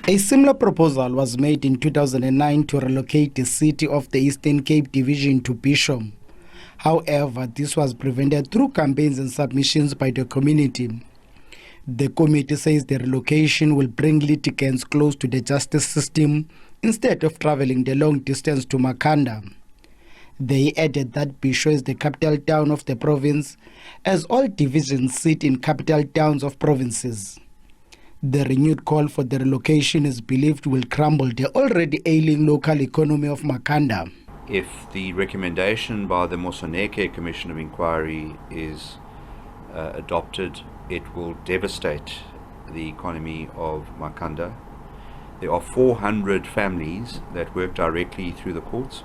A similar proposal was made in 2009 to relocate the city of the Eastern Cape Division to Bhisho. However, this was prevented through campaigns and submissions by the community. The committee says the relocation will bring litigants close to the justice system instead of traveling the long distance to Makhanda. They added that Bhisho is the capital town of the province, as all divisions sit in capital towns of provinces. The renewed call for the relocation is believed will crumble the already ailing local economy of Makhanda. If the recommendation by the Mosoneke Commission of Inquiry is adopted, it will devastate the economy of Makhanda. There are 400 families that work directly through the courts,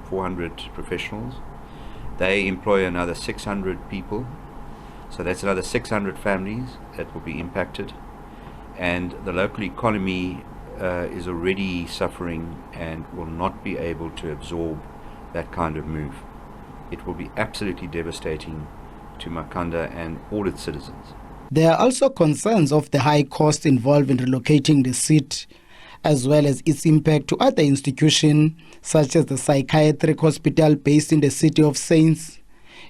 400 professionals. They employ another 600 people, so that's another 600 families that will be impacted. And the local economy is already suffering and will not be able to absorb that kind of move. It will be absolutely devastating to Makhanda and all its citizens. There are also concerns of the high cost involved in relocating the seat, as well as its impact to other institutions, such as the psychiatric hospital based in the city of Saints.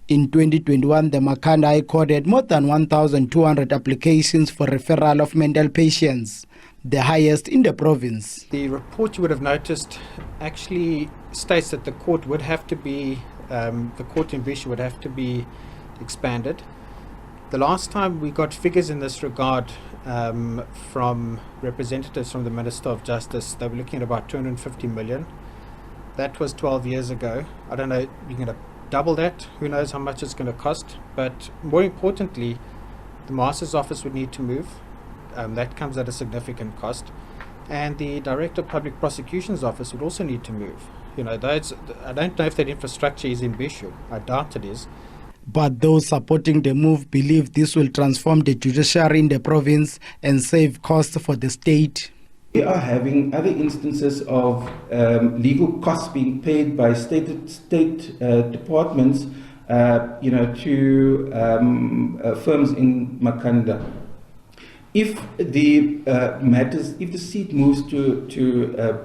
In 2021, the Makhanda High Court had more than 1,200 applications for referral of mental patients, the highest in the province. The report, you would have noticed, actually states that the court would have to be, the court in Bhisho would have to be expanded. The last time we got figures in this regard from representatives from the Minister of Justice, they were looking at about 250 million. That was 12 years ago. I don't know, you're going to double that. Who knows how much it's going to cost? But more importantly, the Master's Office would need to move. That comes at a significant cost. And the Director of Public Prosecution's Office would also need to move. You know, I don't know if that infrastructure is in Bhisho. I doubt it is. But those supporting the move believe this will transform the judiciary in the province and save costs for the state. We are having other instances of legal costs being paid by state departments, to firms in Makhanda. If the if the seat moves to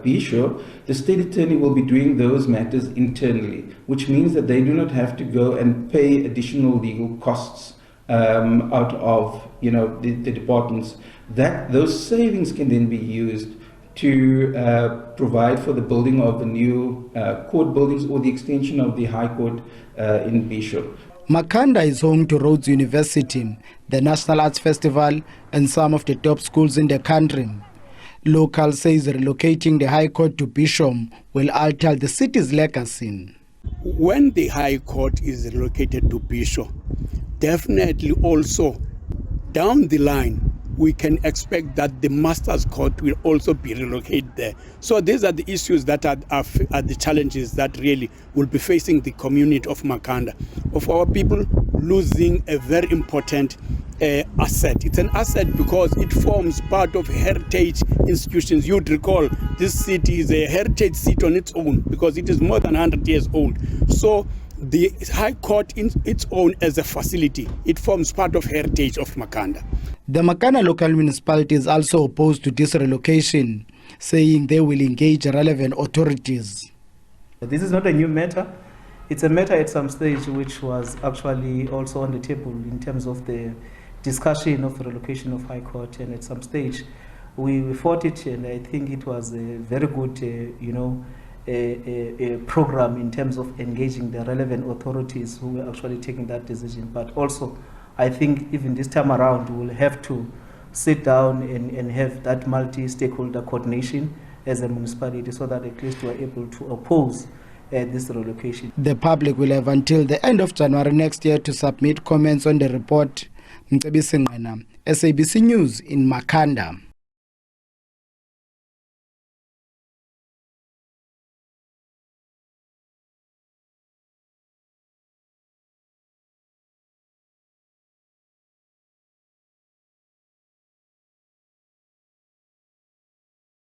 Bhisho, the state attorney will be doing those matters internally, which means that they do not have to go and pay additional legal costs out of the departments. Those savings can then be used to provide for the building of the new court buildings or the extension of the High Court in Bhisho. Makhanda is home to Rhodes University, the National Arts Festival, and some of the top schools in the country. Local says relocating the High Court to Bhisho will alter the city's legacy. When the High Court is relocated to Bhisho, definitely also down the line, we can expect that the Master's Court will also be relocated there. So these are the issues that are the challenges that really will be facing the community of Makhanda, of our people losing a very important asset. It's an asset because it forms part of heritage institutions. You'd recall this city is a heritage seat on its own because it is more than 100 years old. So the High Court in its own as a facility, it forms part of heritage of Makhanda. The Makhanda local municipality is also opposed to this relocation, saying they will engage relevant authorities. This is not a new matter. It's a matter at some stage which was actually also on the table in terms of the discussion of the relocation of High Court, and at some stage we fought it, and I think it was a very good a program in terms of engaging the relevant authorities who were actually taking that decision. But also, I think even this time around, we will have to sit down and have that multi-stakeholder coordination as a municipality so that at least we are able to oppose this relocation. The public will have until the end of January next year to submit comments on the report. SABC News in Makhanda.